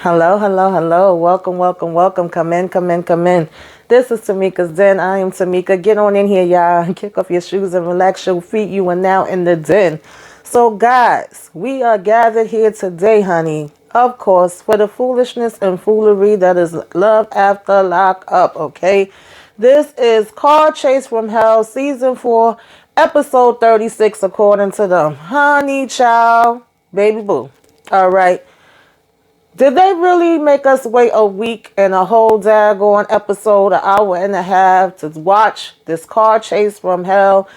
Hello, hello, hello. Welcome, welcome, welcome. Come in, come in, come in. This is Tamika's Den. I am Tamika. Get on in here, y'all. Kick off your shoes and relax your feet. You are now in the den. So, guys, we are gathered here today, honey. Of course, for the foolishness and foolery that is Love After Lockup, okay? This is Car Chase from Hell, Season 4, Episode 36, according to them. Honey, child, baby boo. All right. Did they really make us wait a week and a whole daggone episode, an hour and a half, to watch this car chase from hell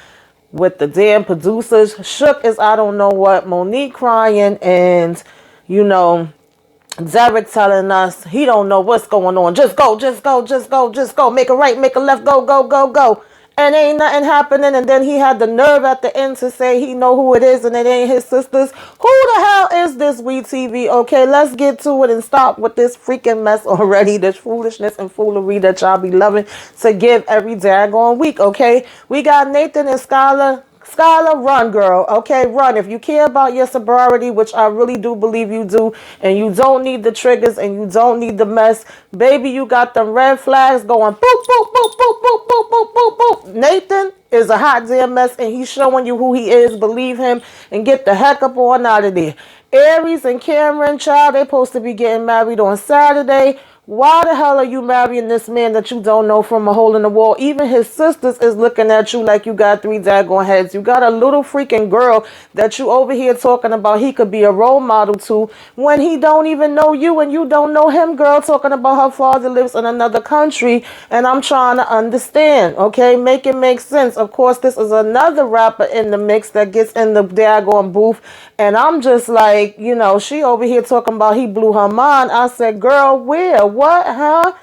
with the damn producers shook as I don't know what, Monique crying, and, Derek telling us he don't know what's going on. Just go, just go, just go, just go. Make a right, make a left, go, go, go, go. And ain't nothing happening. And then he had the nerve at the end to say he know who it is and it ain't his sisters. Who the hell is this WeTV? Okay, let's get to it and stop with this freaking mess already. This foolishness and foolery that y'all be loving to give every daggone week, okay? We got Nathan and Skylar. Skylar, run, girl. Okay, run. If you care about your sobriety, which I really do believe you do, and you don't need the triggers and you don't need the mess, baby, you got them red flags going boop, boop, boop, boop, boop, boop, boop, boop, boop. Nathan is a hot damn mess, and he's showing you who he is. Believe him and get the heck up on out of there. Aries and Cameron, child, they're supposed to be getting married on Saturday. Why the hell are you marrying this man that you don't know from a hole in the wall? Even his sisters is looking at you like you got three daggone heads. You got a little freaking girl that you over here talking about he could be a role model to when he don't even know you and you don't know him, girl, talking about her father lives in another country. And I'm trying to understand, okay? Make it make sense. Of course, this is another rapper in the mix that gets in the daggone booth. And I'm just like, she over here talking about he blew her mind. I said, girl, where? What, huh?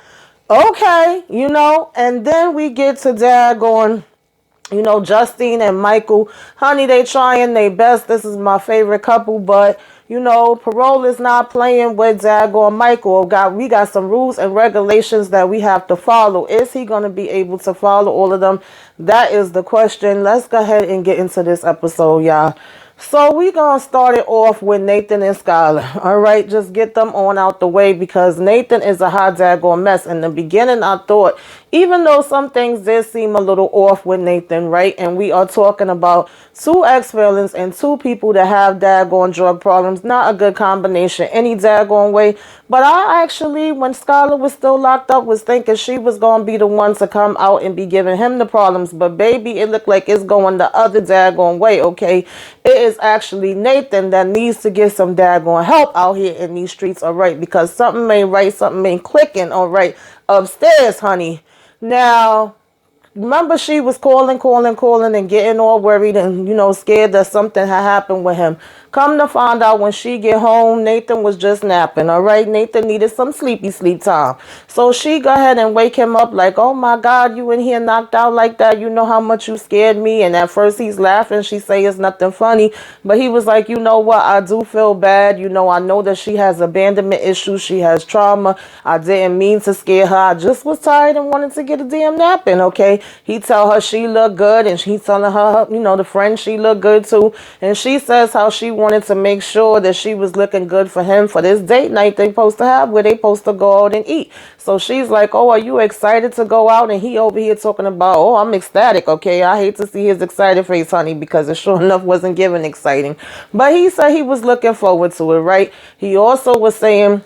Okay, and then we get to daggone, Justine and Michael. Honey, they trying their best. This is my favorite couple, but parole is not playing with daggone Michael. We got some rules and regulations that we have to follow. Is he going to be able to follow all of them? That is the question. Let's go ahead and get into this episode, y'all. So we're going to start it off with Nathan and Skylar. All right, just get them on out the way because Nathan is a hot daggone mess. In the beginning, I thought, even though some things did seem a little off with Nathan, right? And we are talking about two ex-felons and two people that have daggone drug problems. Not a good combination any daggone way. But I actually, when Skylar was still locked up, was thinking she was going to be the one to come out and be giving him the problems. But baby, it looked like it's going the other daggone way, okay? It is actually Nathan that needs to get some daggone help out here in these streets, all right? Because something ain't right, something ain't clicking, all right, upstairs, honey. Now, remember she was calling and getting all worried and, scared that something had happened with him. Come to find out when she get home, Nathan was just napping, all right? Nathan needed some sleep time. So she go ahead and wake him up like, oh, my God, you in here knocked out like that? You know how much you scared me? And at first he's laughing. She say it's nothing funny. But he was like, you know what? I do feel bad. I know that she has abandonment issues. She has trauma. I didn't mean to scare her. I just was tired and wanted to get a damn nap in, okay? He tell her she look good, and he telling her, the friend she look good too. And she says how she wanted to make sure that she was looking good for him for this date night they supposed to have where they supposed to go out and eat. So she's like, oh, are you excited to go out? And he over here talking about, oh, I'm ecstatic, okay? I hate to see his excited face, honey, because it sure enough wasn't giving exciting. But he said he was looking forward to it, right? He also was saying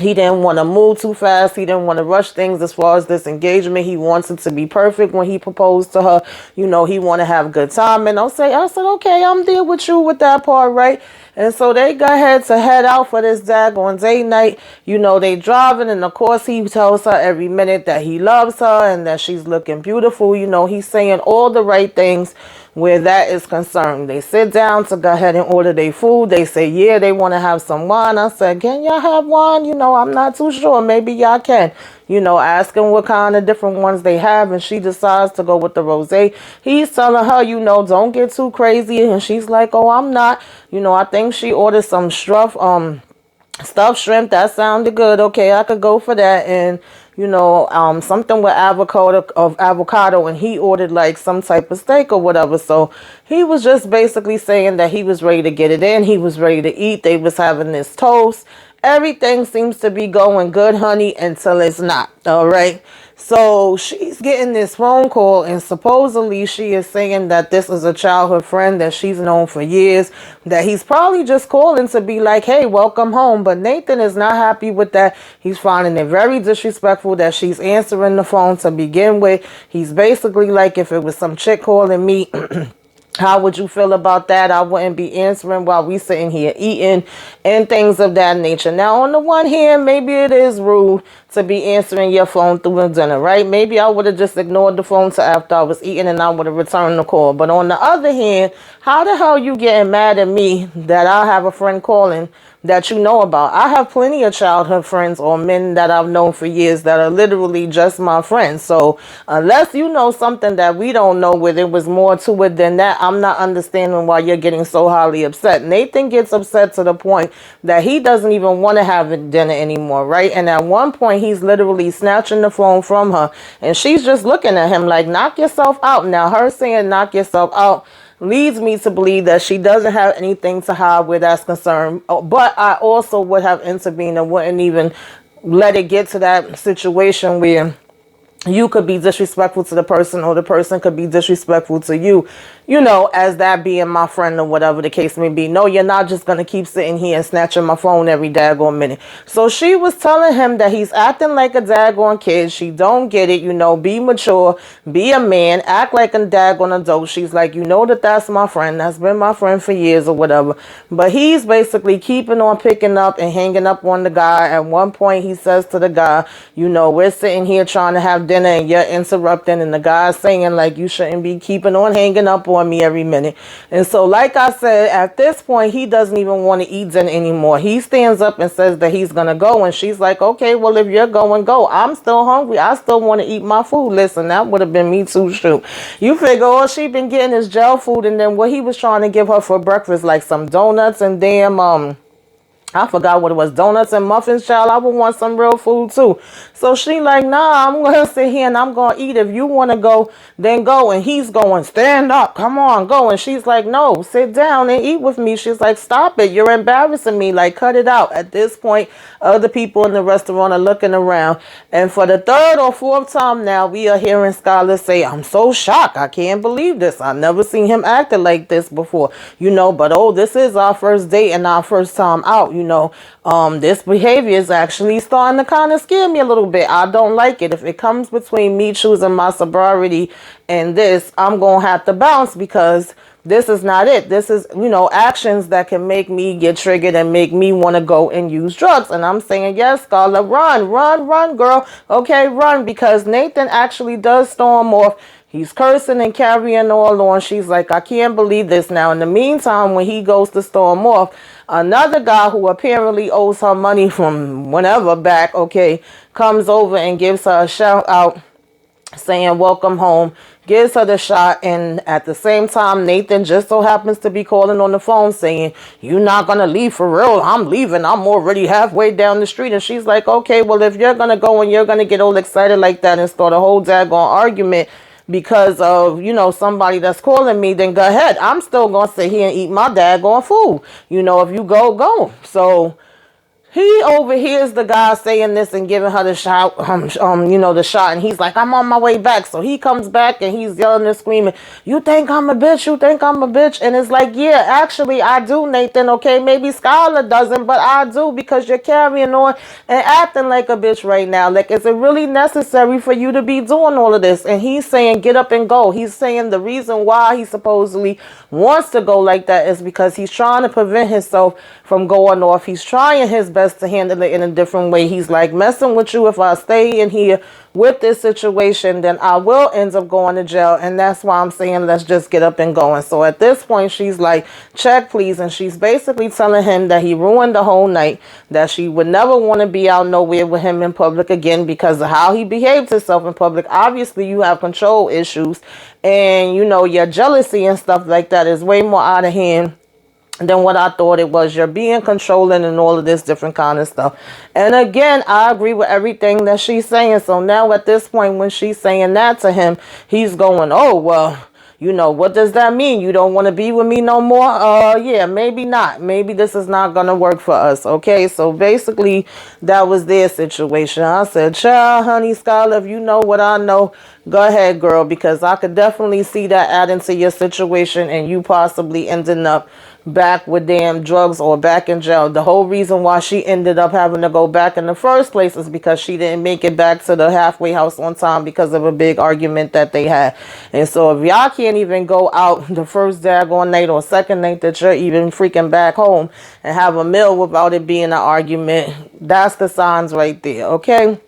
he didn't want to move too fast. He didn't want to rush things as far as this engagement. He wants it to be perfect when he proposed to her. He want to have a good time. And I said, okay, I'm there with you with that part, right? And so they go ahead to head out for this daggone date night. They driving. And of course, he tells her every minute that he loves her and that she's looking beautiful. He's saying all the right things where that is concerned. They sit down to go ahead and order their food. They say, yeah, they want to have some wine. I said, can y'all have wine? I'm not too sure. Maybe y'all can. Asking what kind of different ones they have. And she decides to go with the rosé. He's telling her, don't get too crazy. And she's like, oh, I'm not. I think she ordered some stuffed shrimp. That sounded good. Okay, I could go for that. And something with avocado, and he ordered like some type of steak or whatever. So he was just basically saying that he was ready to get it in. He was ready to eat. They was having this toast. Everything seems to be going good, honey, until it's not. All right. So she's getting this phone call, and supposedly she is saying that this is a childhood friend that she's known for years, that he's probably just calling to be like, hey, welcome home. But Nathan is not happy with that. He's finding it very disrespectful that she's answering the phone to begin with. He's basically like, if it was some chick calling me, how would you feel about that? I wouldn't be answering while we sitting here eating and things of that nature. Now, on the one hand, maybe it is rude to be answering your phone through a dinner, right? Maybe I would have just ignored the phone till after I was eating and I would have returned the call. But on the other hand, how the hell you getting mad at me that I have a friend calling that you know about? I have plenty of childhood friends or men that I've known for years that are literally just my friends. So unless you know something that we don't know, where there was more to it than that, I'm not understanding why you're getting so highly upset. Nathan gets upset to the point that he doesn't even want to have dinner anymore, right? And at one point, he's literally snatching the phone from her, and she's just looking at him like, knock yourself out. Now, her saying knock yourself out leads me to believe that she doesn't have anything to hide where that's concerned. But I also would have intervened and wouldn't even let it get to that situation where you could be disrespectful to the person or the person could be disrespectful to you, you know, as that being my friend or whatever the case may be. No, you're not just going to keep sitting here and snatching my phone every daggone minute. So she was telling him that he's acting like a daggone kid. She don't get it, you know, be mature, be a man, act like a daggone adult. She's like, you know that that's my friend. That's been my friend for years or whatever. But he's basically keeping on picking up and hanging up on the guy. At one point, he says to the guy, you know, we're sitting here trying to have dinner and you're interrupting, and the guy's saying like, you shouldn't be keeping on hanging up on me every minute. And so like I said, at this point he doesn't even want to eat dinner anymore. He stands up and says that he's gonna go, and she's like, okay, well, if you're going, go. I'm still hungry. I still want to eat my food. Listen, that would have been me too. Shoot, you figure all she been getting is gel food, and then what he was trying to give her for breakfast, like some donuts and damn I forgot what it was, donuts and muffins, child. I would want some real food too. So she like, nah, I'm going to sit here and I'm going to eat. If you want to go, then go. And he's going, stand up, come on, go. And she's like, no, sit down and eat with me. She's like, stop it. You're embarrassing me. Like, cut it out. At this point, other people in the restaurant are looking around. And for the third or fourth time now, we are hearing Skylar say, I'm so shocked. I can't believe this. I've never seen him acting like this before. You know, but oh, this is our first date and our first time out. You know, this behavior is actually starting to kind of scare me a little bit. I don't like it. If it comes between me choosing my sobriety and this, I'm going to have to bounce, because this is not it. This is, you know, actions that can make me get triggered and make me want to go and use drugs. And I'm saying, yes, Scarlett, run, girl. Okay, run, because Nathan actually does storm off. He's cursing and carrying all on. She's like, I can't believe this. Now, in the meantime, when he goes to storm off, another guy who apparently owes her money from whenever back, okay, comes over and gives her a shout out saying, welcome home, gives her the shot. And at the same time, Nathan just so happens to be calling on the phone saying, you're not going to leave for real? I'm leaving. I'm already halfway down the street. And she's like, okay, well, if you're going to go and you're going to get all excited like that and start a whole daggone argument because of, you know, somebody that's calling me, then go ahead. I'm still going to sit here and eat my daggone food. You know, if you go, go. So he overhears the guy saying this and giving her the shot, you know, the shot, and he's like, I'm on my way back. So he comes back and he's yelling and screaming, you think I'm a bitch? You think I'm a bitch? And it's like, yeah, actually, I do, Nathan. Okay, maybe Skylar doesn't, but I do, because you're carrying on and acting like a bitch right now. Like, is it really necessary for you to be doing all of this? And he's saying, get up and go. He's saying the reason why he supposedly wants to go like that is because he's trying to prevent himself from going off. He's trying his best to handle it in a different way. He's like, messing with you, if I stay in here with this situation, then I will end up going to jail. And that's why I'm saying, let's just get up and go. And so at this point, she's like, check, please. And she's basically telling him that he ruined the whole night, that she would never want to be out nowhere with him in public again because of how he behaved himself in public. Obviously, you have control issues, and, you know, your jealousy and stuff like that is way more out of hand than what I thought it was. You're being controlling and all of this different kind of stuff. And again, I agree with everything that she's saying. So now at this point, when she's saying that to him, he's going, oh, well, What does that mean? You don't want to be with me no more? Yeah, maybe not. Maybe this is not going to work for us. Okay, so basically that was their situation. I said, child, honey, Skylar, if you know what I know, go ahead, girl, because I could definitely see that adding to your situation and you possibly ending up back with damn drugs or back in jail. The whole reason why she ended up having to go back in the first place is because she didn't make it back to the halfway house on time because of a big argument that they had. And so if y'all can't even go out the first daggone night or second night that you're even freaking back home and have a meal without it being an argument, that's the signs right there, okay?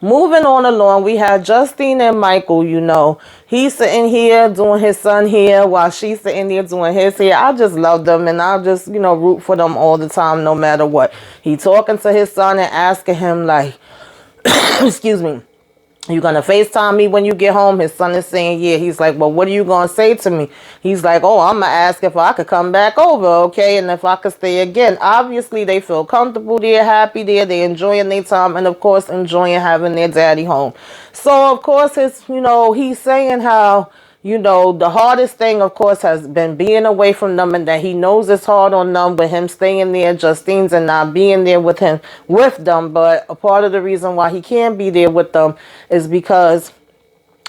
Moving on along, we had Justine and Michael, He's sitting here doing his son hair while she's sitting there doing his hair. I just love them and I just, root for them all the time, no matter what. He talking to his son and asking him like, excuse me, you gonna FaceTime me when you get home? His son is saying, yeah. He's like, well, what are you gonna say to me? He's like, oh, I'm gonna ask if I could come back over, okay? And if I could stay again. Obviously, they feel comfortable there, happy there. They're enjoying their time and, of course, enjoying having their daddy home. So, of course, he's saying how, the hardest thing, of course, has been being away from them and that he knows it's hard on them with him staying there, Justine's, and not being there with them. But a part of the reason why he can't be there with them is because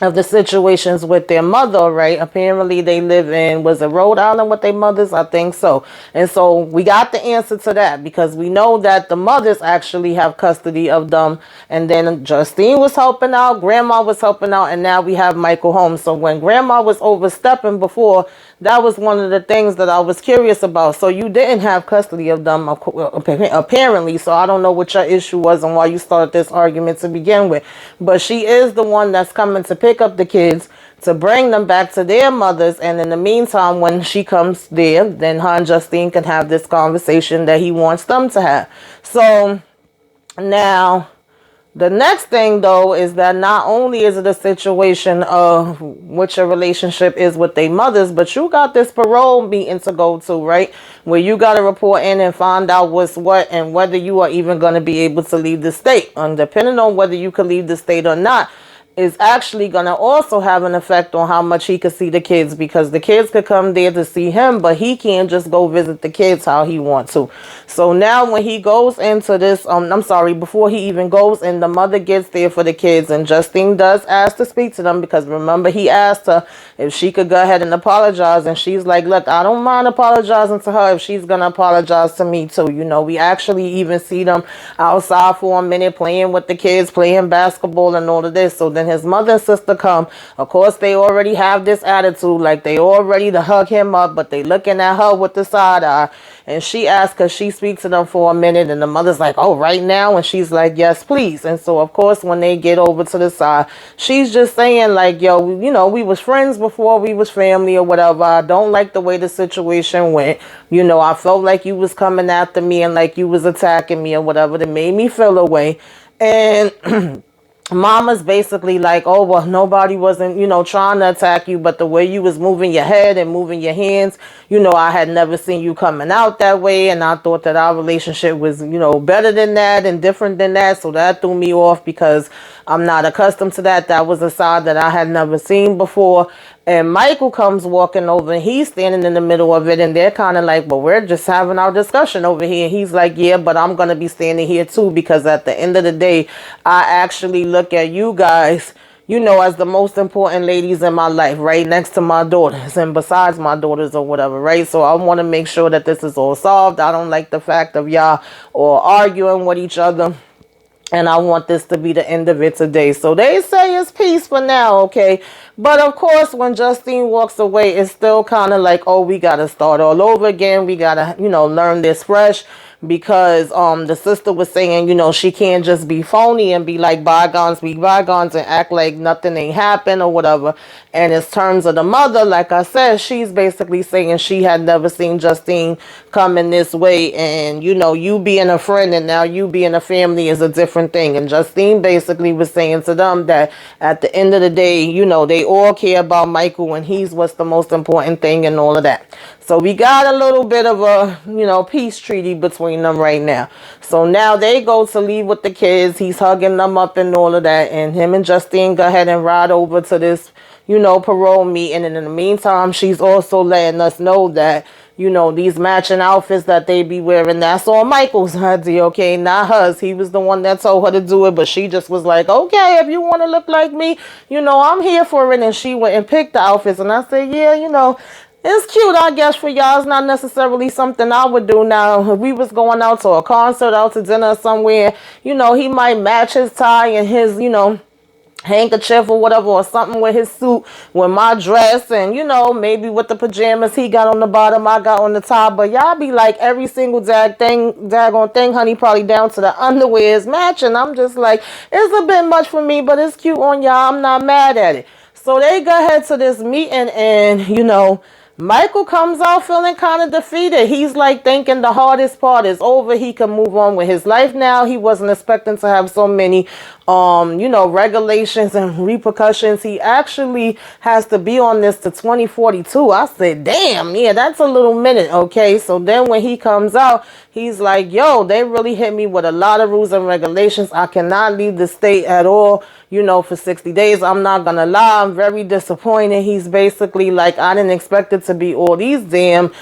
of the situations with their mother, right? Apparently they live in, was it Rhode Island with their mothers? I think so. And so we got the answer to that because we know that the mothers actually have custody of them. And then Justine was helping out, grandma was helping out, and now we have Michael home. So when grandma was overstepping before, that was one of the things that I was curious about. So you didn't have custody of them, apparently. So I don't know what your issue was and why you started this argument to begin with. But she is the one that's coming to pick up the kids to bring them back to their mothers. And in the meantime, when she comes there, then her and Justine can have this conversation that he wants them to have. So now, the next thing, though, is that not only is it a situation of what your relationship is with their mothers, but you got this parole meeting to go to, right? Where you got to report in and find out what's what and whether you are even going to be able to leave the state. And depending on whether you can leave the state or not, is actually going to also have an effect on how much he could see the kids, because the kids could come there to see him, but he can't just go visit the kids how he wants to. So now when he goes into this, before he even goes in, the mother gets there for the kids, and Justine does ask to speak to them, because remember, he asked her if she could go ahead and apologize, and she's like, look, I don't mind apologizing to her if she's going to apologize to me too. We actually even see them outside for a minute playing with the kids, playing basketball and all of this. So then his mother and sister come. Of course, they already have this attitude, like they all ready to hug him up, but they looking at her with the side eye. And she asks, cause she speaks to them for a minute, and the mother's like, oh, right now? And she's like, yes, please. And so, of course, when they get over to the side, she's just saying like, yo, we was friends before we was family or whatever. I don't like the way the situation went. I felt like you was coming after me and like you was attacking me or whatever. That made me feel away. And Mama's basically like, oh, well, nobody wasn't, trying to attack you, but the way you was moving your head and moving your hands, I had never seen you coming out that way, and I thought that our relationship was, better than that and different than that, so that threw me off because I'm not accustomed to that. That was a side that I had never seen before. And Michael comes walking over, and he's standing in the middle of it, and they're kind of like, well, we're just having our discussion over here. He's like, yeah, but I'm going to be standing here too, because at the end of the day, I actually look at you guys, as the most important ladies in my life, right next to my daughters and besides my daughters or whatever, right? So I want to make sure that this is all solved. I don't like the fact of y'all or arguing with each other. And I want this to be the end of it today. So they say it's peace for now, okay? But of course, when Justine walks away, it's still kind of like, oh, we got to start all over again. We got to, learn this fresh. Because the sister was saying, she can't just be phony and be like bygones be bygones and act like nothing ain't happened or whatever. And in terms of the mother, like I said, she's basically saying she had never seen Justine come in this way. And, you being a friend and now you being a family is a different thing. And Justine basically was saying to them that at the end of the day, they all care about Michael and he's what's the most important thing and all of that. So we got a little bit of a, peace treaty between between them right now. So now they go to leave with the kids. He's hugging them up and all of that. And him and Justine go ahead and ride over to this, parole meeting. And in the meantime, she's also letting us know that, these matching outfits that they be wearing, that's all Michael's idea, okay? Not hers. He was the one that told her to do it, but she just was like, okay, if you want to look like me, I'm here for it. And she went and picked the outfits. And I said, yeah, it's cute, I guess, for y'all. It's not necessarily something I would do now. If we was going out to a concert, out to dinner somewhere, he might match his tie and his, handkerchief or whatever, or something with his suit, with my dress, and maybe with the pajamas he got on the bottom, I got on the top. But y'all be like, every single daggone thing, honey, probably down to the underwear is matching. I'm just like, it's a bit much for me, but it's cute on y'all. I'm not mad at it. So they go ahead to this meeting, and Michael comes out feeling kind of defeated. He's like thinking the hardest part is over. He can move on with his life now. He wasn't expecting to have so many, regulations and repercussions. He actually has to be on this to 2042. I said, damn, yeah, that's a little minute. Okay. So then when he comes out, he's like, yo, they really hit me with a lot of rules and regulations. I cannot leave the state at all, for 60 days. I'm not going to lie. I'm very disappointed. He's basically like, I didn't expect it to be all these damn,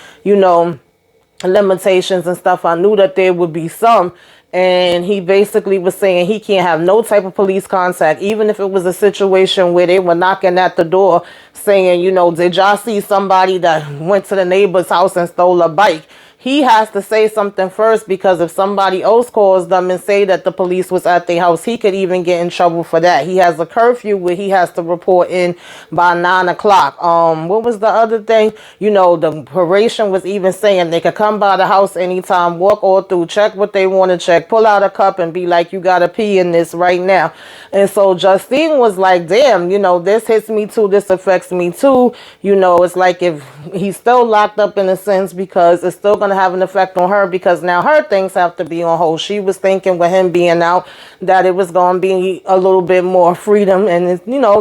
limitations and stuff. I knew that there would be some. And he basically was saying he can't have no type of police contact, even if it was a situation where they were knocking at the door saying, did y'all see somebody that went to the neighbor's house and stole a bike? He has to say something first, because if somebody else calls them and say that the police was at their house, he could even get in trouble for that. He has a curfew where he has to report in by 9 o'clock. What was the other thing? The probation was even saying they could come by the house anytime, walk all through, check what they want to check, pull out a cup and be like, you got to pee in this right now. And so Justine was like, damn, this hits me too. This affects me too. It's like if he's still locked up in a sense, because it's still going to have an effect on her, because now her things have to be on hold. She was thinking with him being out that it was going to be a little bit more freedom, and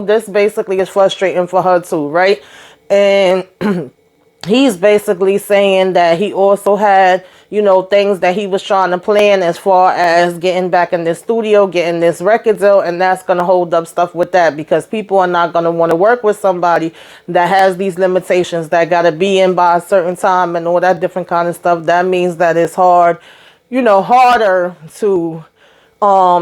this basically is frustrating for her too, right? And he's basically saying that he also had things that he was trying to plan, as far as getting back in the studio, getting this record deal, and that's going to hold up stuff with that, because people are not going to want to work with somebody that has these limitations, that got to be in by a certain time and all that different kind of stuff. That means that it's hard, harder to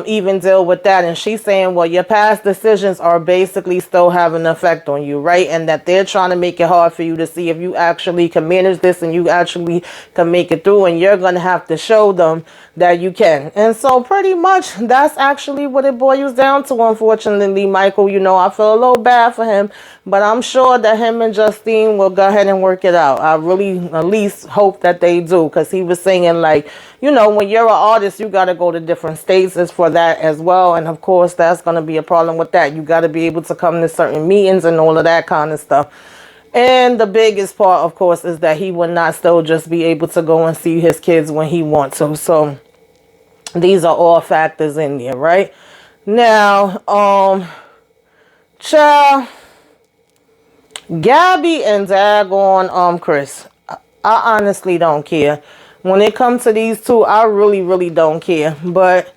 even deal with that. And she's saying, well, your past decisions are basically still having an effect on you, right? And that they're trying to make it hard for you to see if you actually can manage this and you actually can make it through, and you're going to have to show them that you can. And so pretty much that's actually what it boils down to, unfortunately, Michael. I feel a little bad for him, but I'm sure that him and Justine will go ahead and work it out. I really at least hope that they do, because he was saying like, when you're an artist, you got to go to different states as for that as well. And of course, that's going to be a problem with that. You got to be able to come to certain meetings and all of that kind of stuff. And the biggest part, of course, is that he would not still just be able to go and see his kids when he wants to. So these are all factors in there, right? Now, child, Gabby and daggone Chris, I honestly don't care. When it comes to these two, I really, really don't care. But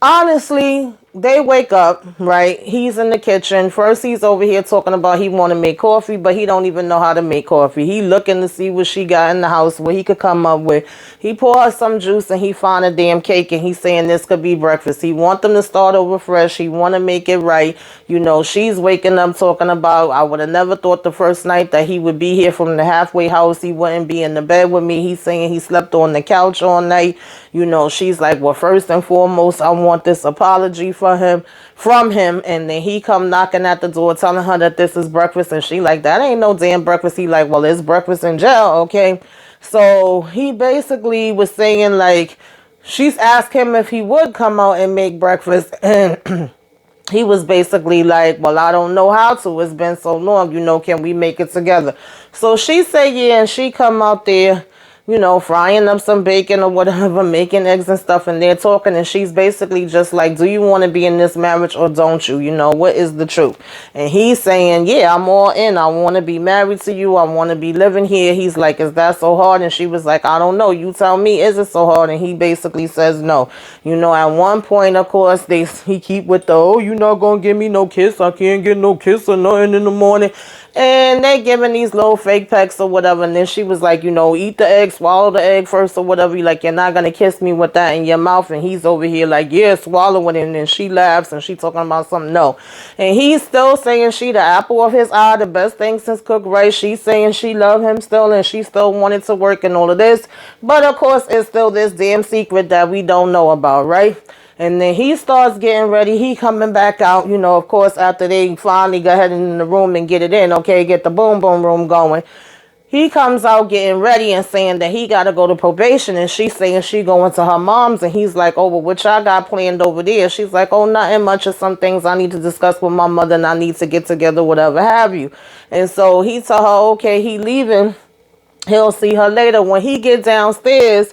honestly, they wake up, right? He's in the kitchen. First, he's over here talking about he want to make coffee, but he don't even know how to make coffee. He looking to see what she got in the house, what he could come up with. He pour her some juice and he find a damn cake, and he's saying this could be breakfast. He want them to start over fresh. He want to make it right. She's waking up talking about, I would have never thought the first night that he would be here from the halfway house. He wouldn't be in the bed with me. He's saying he slept on the couch all night. She's like, well, first and foremost, I want this apology from him. And then he come knocking at the door telling her that this is breakfast, and she like, that ain't no damn breakfast. He like, well, it's breakfast in jail, okay? So he basically was saying like, she's asked him if he would come out and make breakfast, and he was basically like, well, I don't know how to. It's been so long, can we make it together? So she said yeah, and she come out there frying up some bacon or whatever, making eggs and stuff, and they're talking, and she's basically just like, do you want to be in this marriage or don't you? What is the truth? And he's saying, yeah, I'm all in. I want to be married to you. I want to be living here. He's like, is that so hard? And she was like, I don't know. You tell me, is it so hard? And he basically says no. At one point, of course, he keep with the, oh, you're not going to give me no kiss. I can't get no kiss or nothing in the morning. And they giving these little fake pecks or whatever. And then she was like, eat the egg, swallow the egg first or whatever. You're not going to kiss me with that in your mouth. And he's over here like, yeah, swallow it. And then she laughs and she talking about something. No. And he's still saying she the apple of his eye, the best thing since cooked rice. She's saying she love him still and she still wanted to work and all of this. But of course, it's still this damn secret that we don't know about, right? And then he starts getting ready. He coming back out, of course, after they finally go ahead in the room and get it in, okay, get the boom boom room going. He comes out getting ready and saying that he got to go to probation. And she's saying she going to her mom's. And he's like, oh, well, what y'all got planned over there? She's like, oh, nothing much. Of some things I need to discuss with my mother and I need to get together, whatever have you. And so he tell her, okay, he leaving. He'll see her later. When he get downstairs,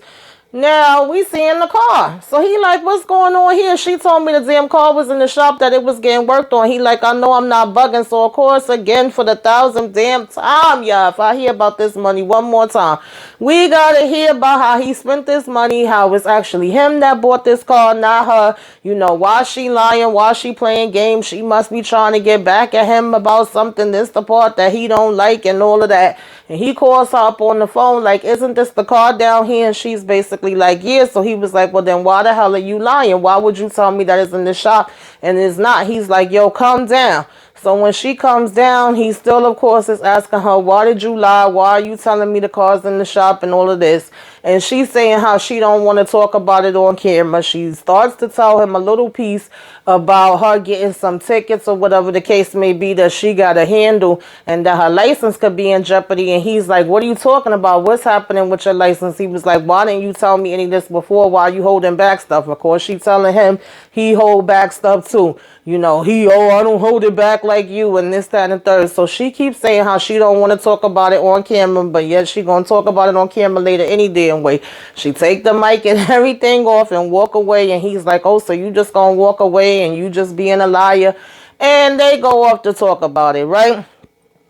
now we see in the car. So he like, what's going on here? She told me the damn car was in the shop, that it was getting worked on. He like, I know I'm not bugging. So of course, again, for the 1,000th damn time, y'all, if I hear about this money one more time, we gotta hear about how he spent this money, how it's actually him that bought this car, not her. Why she lying, why she playing games. She must be trying to get back at him about something. This the part that he don't like and all of that. And he calls her up on the phone like, isn't this the car down here? And she's basically like, yeah. So he was like, well, then why the hell are you lying? Why would you tell me that it's in the shop and it's not? He's like, yo, calm down. So when she comes down, he still, of course, is asking her, why did you lie? Why are you telling me the car's in the shop and all of this? And she's saying how she don't want to talk about it on camera. She starts to tell him a little piece about her getting some tickets or whatever the case may be that she got to handle and that her license could be in jeopardy. And he's like, what are you talking about? What's happening with your license? He was like, why didn't you tell me any of this before? Why are you holding back stuff? Of course, she telling him he hold back stuff too. I don't hold it back like you and this, that, and third. So she keeps saying how she don't want to talk about it on camera, but yet she going to talk about it on camera later any damn way. She take the mic and everything off and walk away. And he's like, oh, so you just going to walk away and you just being a liar? And they go off to talk about it, right?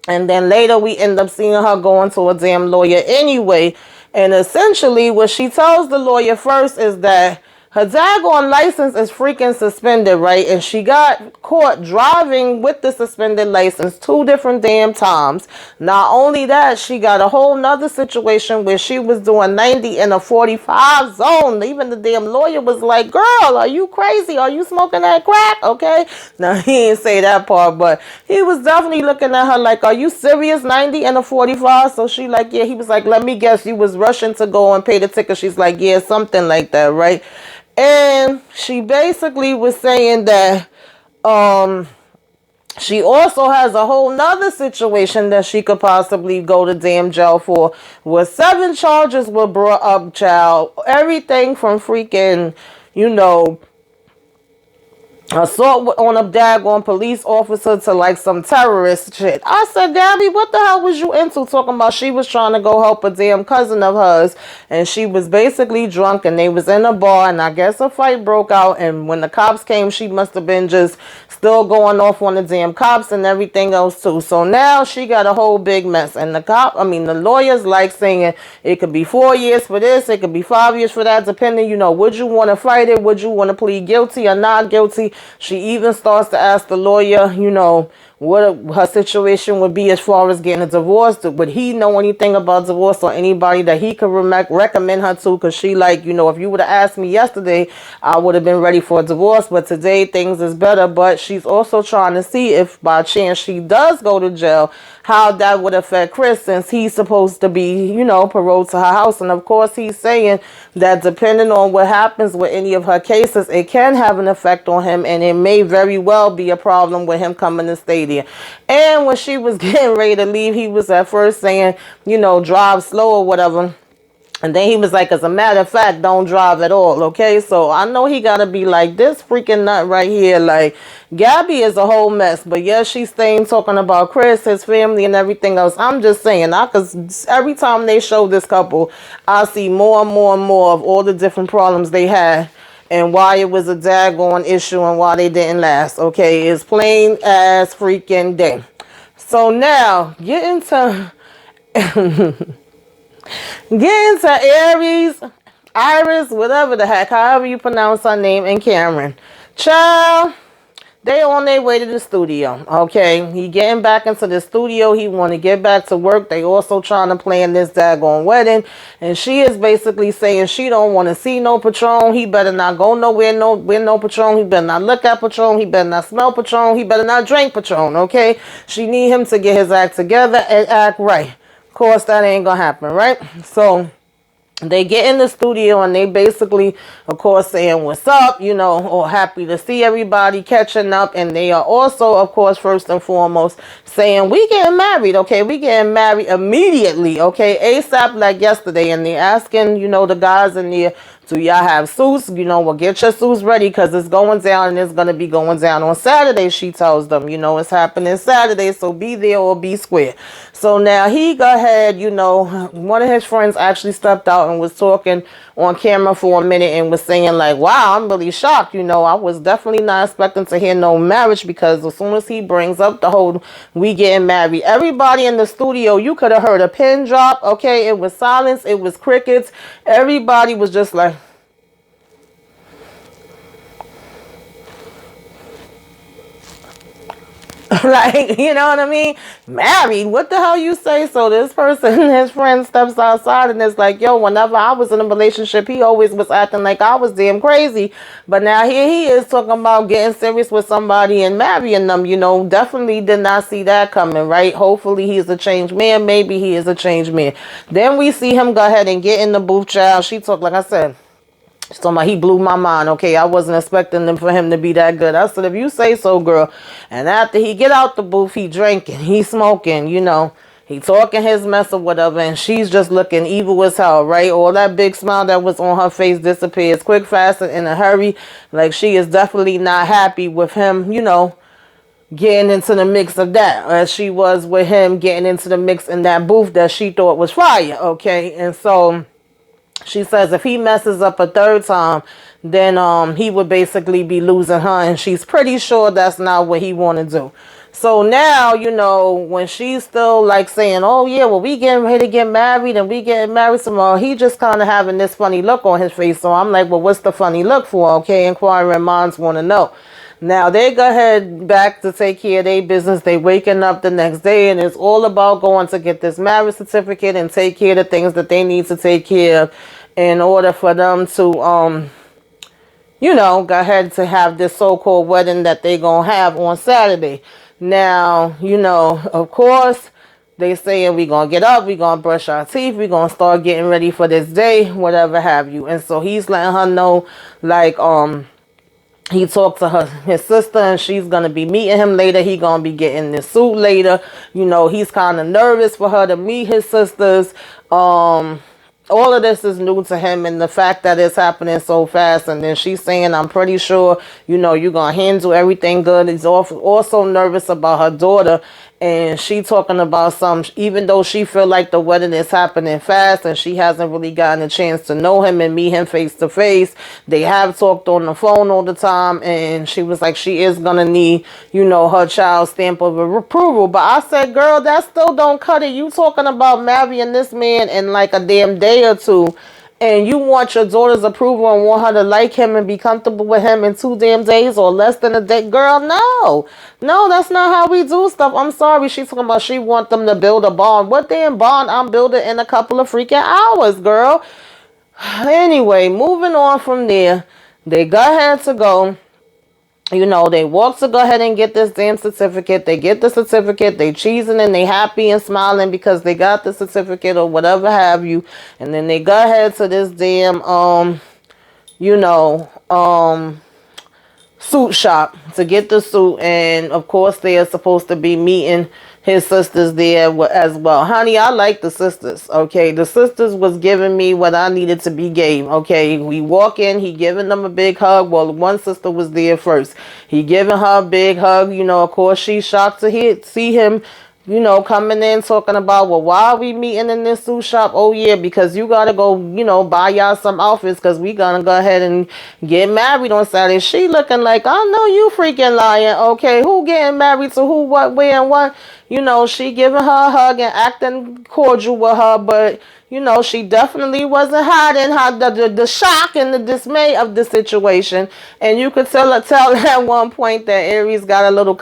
And then later we end up seeing her going to a damn lawyer anyway. And essentially what she tells the lawyer first is that her daggone license is freaking suspended, right? And she got caught driving with the suspended license 2 different damn times. Not only that, she got a whole nother situation where she was doing 90 in a 45 zone. Even the damn lawyer was like, girl, are you crazy? Are you smoking that crack? Okay. Now, he didn't say that part, but he was definitely looking at her like, are you serious? 90 in a 45? So she like, yeah. He was like, let me guess, you was rushing to go and pay the ticket. She's like, yeah, something like that, right? And she basically was saying that she also has a whole nother situation that she could possibly go to damn jail for, where 7 charges were brought up, child. Everything from freaking, assault on a daggone police officer to like some terrorist shit. I said, Gabby, what the hell was you into? Talking about she was trying to go help a damn cousin of hers and she was basically drunk and they was in a bar and I guess a fight broke out, and when the cops came she must have been just still going off on the damn cops and everything else too. So now she got a whole big mess, and the lawyers like saying it could be 4 years for this, it could be 5 years for that, depending, would you want to fight it? Would you want to plead guilty or not guilty? She even starts to ask the lawyer, what her situation would be as far as getting a divorce. Would he know anything about divorce or anybody that he could recommend her to? Because she like, if you would have asked me yesterday, I would have been ready for a divorce. But today things is better. But she's also trying to see if by chance she does go to jail, how that would affect Chris, since he's supposed to be, paroled to her house. And of course, he's saying that depending on what happens with any of her cases, it can have an effect on him. And it may very well be a problem with him coming to stay there. And when she was getting ready to leave, he was at first saying, drive slow or whatever. And then he was like, as a matter of fact, don't drive at all, okay? So I know he got to be like, this freaking nut right here. Like, Gabby is a whole mess. But yes, she's staying talking about Chris, his family, and everything else. I'm just saying, because every time they show this couple, I see more and more and more of all the different problems they had and why it was a daggone issue and why they didn't last, okay? It's plain as freaking day. So now, get into... Get into Aries, Iris, whatever the heck, however you pronounce her name, and Cameron. Child, they on their way to the studio, okay? He getting back into the studio. He want to get back to work. They also trying to plan this daggone wedding. And she is basically saying she don't want to see no Patron. He better not go nowhere with no Patron. He better not look at Patron. He better not smell Patron. He better not drink Patron, okay? She need him to get his act together and act right. Of course, that ain't gonna happen, right? So they get in the studio and they basically, of course, saying what's up, you know, or happy to see everybody catching up. And they are also, of course, first and foremost, saying we getting married, okay? We getting married immediately, okay? ASAP, like yesterday. And they asking, you know, the guys in there, do y'all have suits? You know, well, get your suits ready because it's going down and it's going to be going down on Saturday, she tells them. You know, it's happening Saturday, so be there or be square. So now he go ahead, you know, one of his friends actually stepped out and was talking on camera for a minute and was saying like, wow, I'm really shocked. You know, I was definitely not expecting to hear no marriage because as soon as he brings up the whole we getting married, everybody in the studio, you could have heard a pin drop. Okay, it was silence. It was crickets. Everybody was just like, like, you know what I mean? Married? What the hell you say? So this person, his friend, steps outside and is like, yo, whenever I was in a relationship, he always was acting like I was damn crazy. But now here he is talking about getting serious with somebody and marrying them. You know, definitely did not see that coming, right? Hopefully he's a changed man. Maybe he is a changed man. Then we see him go ahead and get in the booth, child. She talked, like I said, so he blew my mind, okay? I wasn't expecting for him to be that good. I said, if you say so, girl. And after he get out the booth, he drinking, he smoking, you know. He talking his mess or whatever, and she's just looking evil as hell, right? All that big smile that was on her face disappears quick, fast, and in a hurry. Like, she is definitely not happy with him, you know, getting into the mix of that. As she was with him getting into the mix in that booth that she thought was fire, okay? And so she says if he messes up a third time, then he would basically be losing her. And she's pretty sure that's not what he want to do. So now, you know, when she's still like saying, oh, yeah, well, we getting ready to get married and we getting married tomorrow, he just kind of having this funny look on his face. So I'm like, well, what's the funny look for? Okay, inquiring minds want to know. Now, they go ahead back to take care of their business. They waking up the next day, and it's all about going to get this marriage certificate and take care of the things that they need to take care of in order for them to, you know, go ahead to have this so-called wedding that they going to have on Saturday. Now, you know, of course, they saying we going to get up, we going to brush our teeth, we going to start getting ready for this day, whatever have you. And so he's letting her know, like, he talked to his sister, and she's going to be meeting him later. He going to be getting this suit later. You know, he's kind of nervous for her to meet his sisters. All of this is new to him, and the fact that it's happening so fast. And then she's saying, I'm pretty sure, you know, you're going to handle everything good. He's also nervous about her daughter. And she talking about some, even though she feel like the wedding is happening fast and she hasn't really gotten a chance to know him and meet him face to face. They have talked on the phone all the time. And she was like, she is going to need, you know, her child's stamp of approval. But I said, girl, that still don't cut it. You talking about marrying this man in like a damn day or two. And you want your daughter's approval and want her to like him and be comfortable with him in 2 damn days or less than a day. Girl, no. No, that's not how we do stuff. I'm sorry. She's talking about she want them to build a bond. What damn bond? I'm building in a couple of freaking hours, girl. Anyway, moving on from there. They go ahead to go. You know, they walk to go ahead and get this damn certificate. They get the certificate. They cheesing and they happy and smiling because they got the certificate or whatever have you. And then they go ahead to this damn, you know, suit shop to get the suit, and of course they are supposed to be meeting his sisters there as well. Honey, I like the sisters. Okay, the sisters was giving me what I needed to be gave. Okay, we walk in, he giving them a big hug. Well, one sister was there first. He giving her a big hug. You know, of course she's shocked to see him, you know, coming in talking about, well, why are we meeting in this suit shop? Oh, yeah, because you got to go, you know, buy y'all some outfits because we going to go ahead and get married on Saturday. She looking like, I know you freaking lying. Okay, who getting married to who, what, where, and what? You know, she giving her a hug and acting cordial with her, but you know, she definitely wasn't hiding the shock and the dismay of the situation. And you could tell at one point that Aries got a little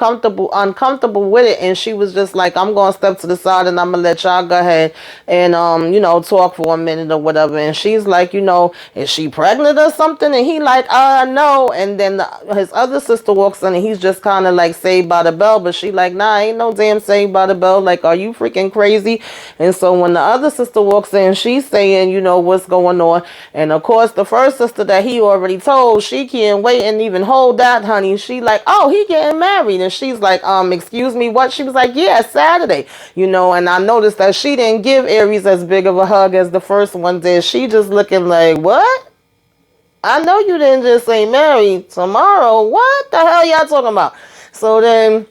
uncomfortable with it. And she was just like, I'm going to step to the side and I'm going to let y'all go ahead and, you know, talk for a minute or whatever. And she's like, you know, is she pregnant or something? And he like, no. And then his other sister walks in and he's just kind of like Saved by the Bell. But she like, nah, ain't no damn Saved by the Bell. Like, are you freaking crazy? And so when the other sister walks in, and she's saying, you know, what's going on. And of course, the first sister that he already told, she can't wait and even hold that, honey. She like, oh, he getting married. And she's like, excuse me, what? She was like, yeah, Saturday. You know, and I noticed that she didn't give Aries as big of a hug as the first one did. She just looking like, what? I know you didn't just say married tomorrow. What the hell y'all talking about? So then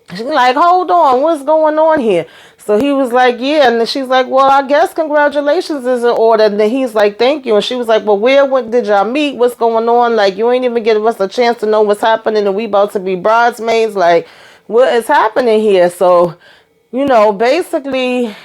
she's like, hold on, what's going on here? So he was like, yeah. And she's like, well, I guess congratulations is in order. And then he's like, thank you. And she was like, well, what did y'all meet? What's going on? Like, you ain't even giving us a chance to know what's happening. And we about to be bridesmaids. Like, what is happening here? So, you know, basically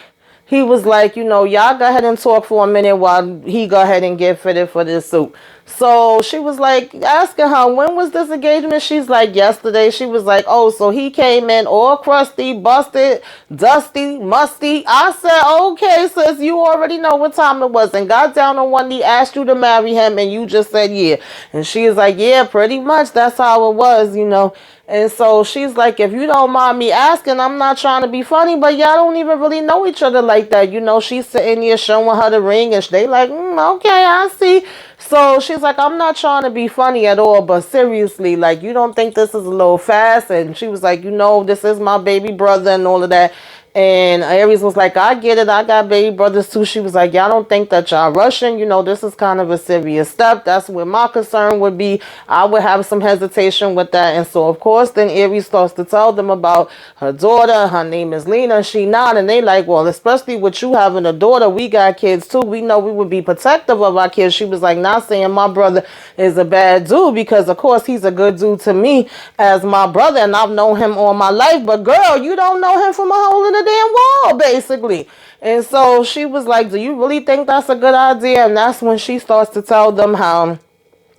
he was like, you know, y'all go ahead and talk for a minute while he go ahead and get fitted for this suit. So she was like asking her, when was this engagement? She's like, yesterday. She was like, oh, so he came in all crusty, busted, dusty, musty. I said, okay, sis, you already know what time it was, and got down on one knee, asked you to marry him, and you just said yeah. And she was like, yeah, pretty much that's how it was, you know. And so she's like, if you don't mind me asking, I'm not trying to be funny, but y'all don't even really know each other like that. You know, she's sitting here showing her the ring, and they like, okay, I see. So she's like, I'm not trying to be funny at all, but seriously, like, you don't think this is a little fast? And she was like, you know, this is my baby brother and all of that. And Aries was like, I get it. I got baby brothers too. She was like, y'all don't think that y'all rushing. You know, this is kind of a serious step. That's where my concern would be. I would have some hesitation with that. And so, of course, then Aries starts to tell them about her daughter. Her name is Lena. She not. And they like, well, especially with you having a daughter, we got kids too. We know we would be protective of our kids. She was like, not saying my brother is a bad dude, because, of course, he's a good dude to me as my brother. And I've known him all my life. But, girl, you don't know him from a hole in the damn wall, basically. And so she was like, do you really think that's a good idea? And that's when she starts to tell them how,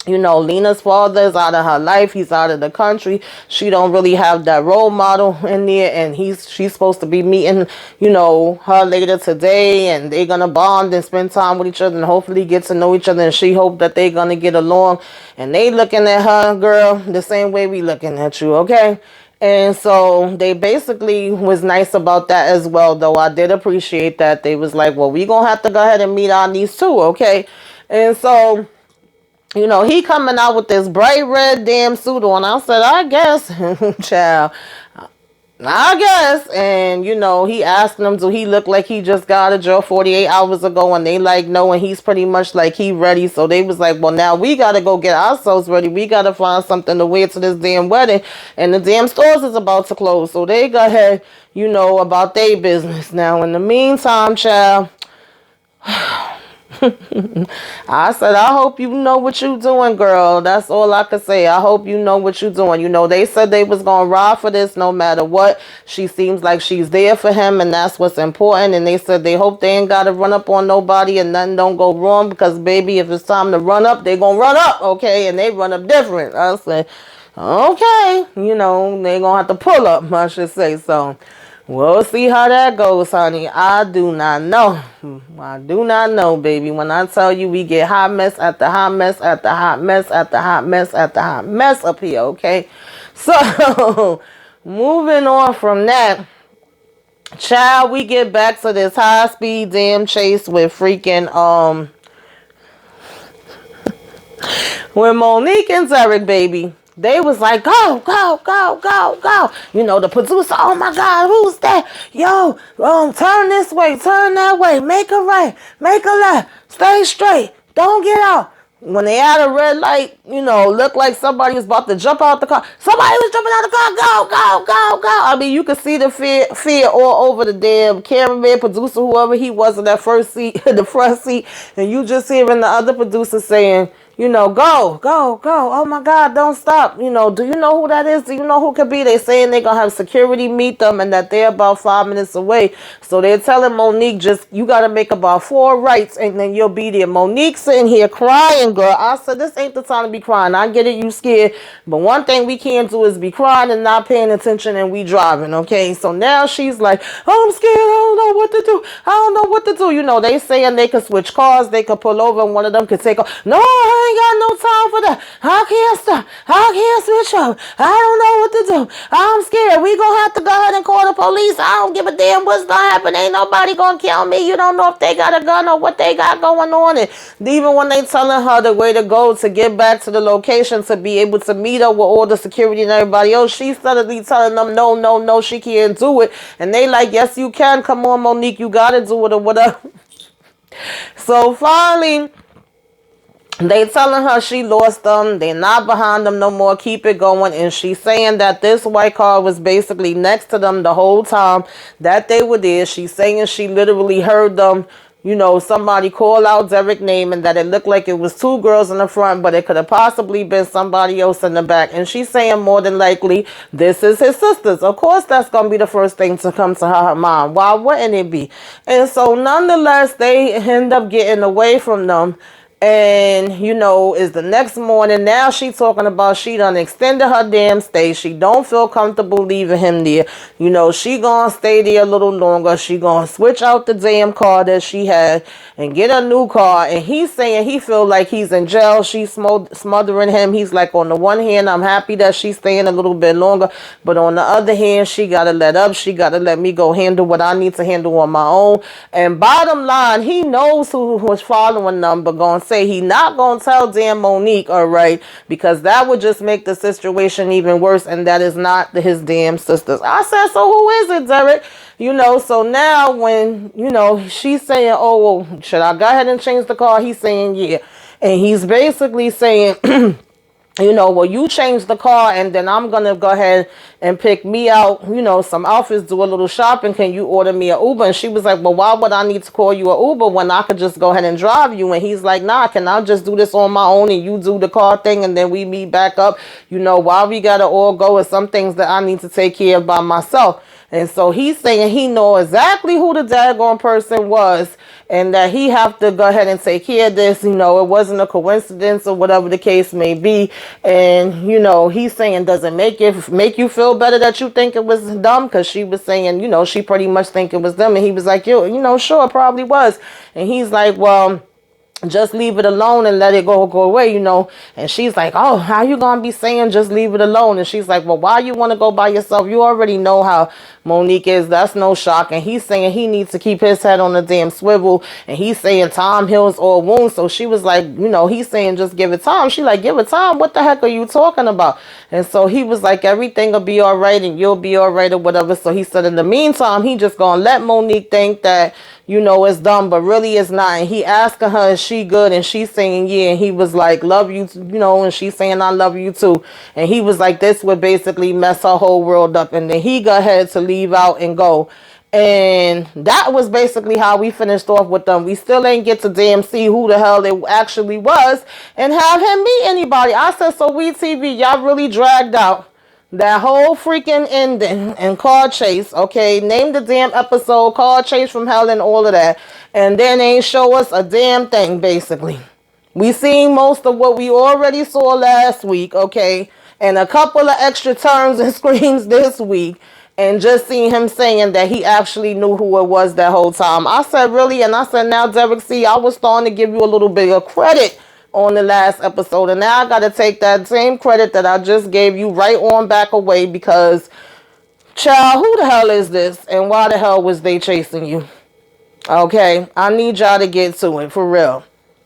you know, Lena's father is out of her life. He's out of the country. She don't really have that role model in there. And she's supposed to be meeting, you know, her later today. And they're going to bond and spend time with each other and hopefully get to know each other. And she hoped that they're going to get along. And they looking at her, girl, the same way we looking at you, okay? And so they basically was nice about that as well, though I did appreciate that. They was like, well, we gonna have to go ahead and meet our niece too, okay? And so, you know, he coming out with this bright red damn suit on. I said, I guess, child, I guess. And, you know, he asked them, do he look like he just got a job 48 hours ago? And they like, no, and he's pretty much like he ready. So they was like, well, now we got to go get ourselves ready. We got to find something to wear to this damn wedding. And the damn stores is about to close. So they go ahead, you know, about their business. Now, in the meantime, child, I said, I hope you know what you doing, girl. That's all I could say. I hope you know what you doing. You know, they said they was going to ride for this no matter what. She seems like she's there for him, and that's what's important. And they said they hope they ain't got to run up on nobody and nothing don't go wrong, because, baby, if it's time to run up, they going to run up, okay? And they run up different. I said, okay. You know, they going to have to pull up, I should say. So we'll see how that goes, honey. I do not know. I do not know, baby. When I tell you we get hot mess after hot mess after hot mess after hot mess after hot mess up here, okay? So, moving on from that, child, we get back to this high-speed damn chase with freaking, with Monique and Derek, baby. They was like, go, go, go, go, go. You know, the producer, oh my God, who's that? Yo, turn this way, turn that way, make a right, make a left, stay straight, don't get out. When they had a red light, you know, looked like somebody was about to jump out the car. Somebody was jumping out the car. Go, go, go, go. I mean, you could see the fear all over the damn cameraman, producer, whoever he was in that first seat, in the front seat. And you just hearing the other producer saying, you know, go, go, go. Oh my God, don't stop. You know, do you know who that is? Do you know who could be? They saying they're going to have security meet them and that they're about 5 minutes away. So they're telling Monique, just, you got to make about 4 rights and then you'll be there. Monique sitting here crying, girl. I said, this ain't the time to be crying. I get it, you scared. But one thing we can't do is be crying and not paying attention and we driving, okay? So now she's like, oh, I'm scared. I don't know what to do. I don't know what to do. You know, they saying they could switch cars. They could pull over and one of them could take off. No, I ain't got no time for that. I can't stop. I can't switch up. I don't know what to do. I'm scared. We gonna have to go ahead and call the police. I don't give a damn what's gonna happen. Ain't nobody gonna kill me. You don't know if they got a gun or what they got going on. And even when they telling her the way to go to get back to the location to be able to meet up with all the security and everybody else, she's suddenly telling them no, no, no, she can't do it. And they like, yes, you can. Come on, Monique, you gotta do it or whatever. So finally, they telling her she lost them. They're not behind them no more. Keep it going. And she's saying that this white car was basically next to them the whole time that they were there. She's saying she literally heard them, you know, somebody call out Derek's name and that it looked like it was 2 girls in the front, but it could have possibly been somebody else in the back. And she's saying more than likely this is his sisters. Of course, that's going to be the first thing to come to her mind. Why wouldn't it be? And so nonetheless, they end up getting away from them. And, you know, it's the next morning. Now she talking about she done extended her damn stay. She don't feel comfortable leaving him there. You know, she gonna stay there a little longer. She gonna switch out the damn car that she had and get a new car. And he's saying he feel like he's in jail. She's smothering him. He's like, on the one hand, I'm happy that she's staying a little bit longer. But on the other hand, she gotta let up. She gotta let me go handle what I need to handle on my own. And bottom line, he knows who was following them, but gonna say he not gonna tell damn Monique, all right, because that would just make the situation even worse, and that is not his damn sisters. I said, so who is it, Derek? You know, so now when, you know, she's saying, oh, well, should I go ahead and change the car? He's saying, yeah. And he's basically saying, you know, well, you change the car and then I'm going to go ahead and pick me out, you know, some outfits, do a little shopping. Can you order me an Uber? And she was like, well, why would I need to call you an Uber when I could just go ahead and drive you? And he's like, nah, can I just do this on my own and you do the car thing and then we meet back up? You know, why we got to all go with some things that I need to take care of by myself. And so he's saying he know exactly who the daggone person was and that he have to go ahead and take care of this. You know, it wasn't a coincidence or whatever the case may be. And, you know, he's saying, does it make you feel better that you think it was dumb? Because she was saying, you know, she pretty much think it was them. And he was like, you know, sure, it probably was. And he's like, well, just leave it alone and let it go away, you know. And she's like, oh, how you gonna be saying just leave it alone? And she's like, well, why you want to go by yourself? You already know how Monique is. That's no shock. And he's saying he needs to keep his head on the damn swivel. And he's saying time heals all wounds. So she was like, you know, he's saying just give it time. She like, give it time? What the heck are you talking about? And so he was like, everything will be all right and you'll be all right or whatever. So he said in the meantime, he just gonna let Monique think that, you know, it's dumb, but really it's not. And he asking her, is she good? And she's saying, yeah. And he was like, love you, you know, and she's saying, I love you too. And he was like, this would basically mess her whole world up. And then he got ahead to leave out and go. And that was basically how we finished off with them. We still ain't get to damn see who the hell it actually was and have him meet anybody. I said, so we TV, y'all really dragged out that whole freaking ending and car chase, okay? Name the damn episode, car chase from hell and all of that. And then ain't show us a damn thing, basically. We seen most of what we already saw last week, okay? And a couple of extra turns and screams this week. And just seeing him saying that he actually knew who it was that whole time. I said, really? And I said, now, Derek, see, I was starting to give you a little bit of credit on the last episode, and now I gotta take that same credit that I just gave you right on back away because, child, who the hell is this and why the hell was they chasing you? Okay, I need y'all to get to it for real.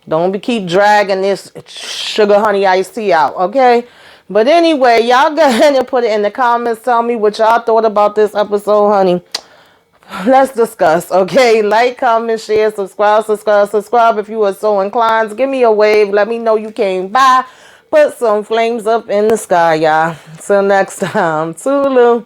Don't keep dragging this sugar honey iced tea out, okay? But anyway, y'all go ahead and put it in the comments. Tell me what y'all thought about this episode, honey. Let's discuss, okay? Like, comment, share, subscribe if you are so inclined. Give me a wave. Let me know you came by. Put some flames up in the sky, y'all. Till next time. Toodaloo.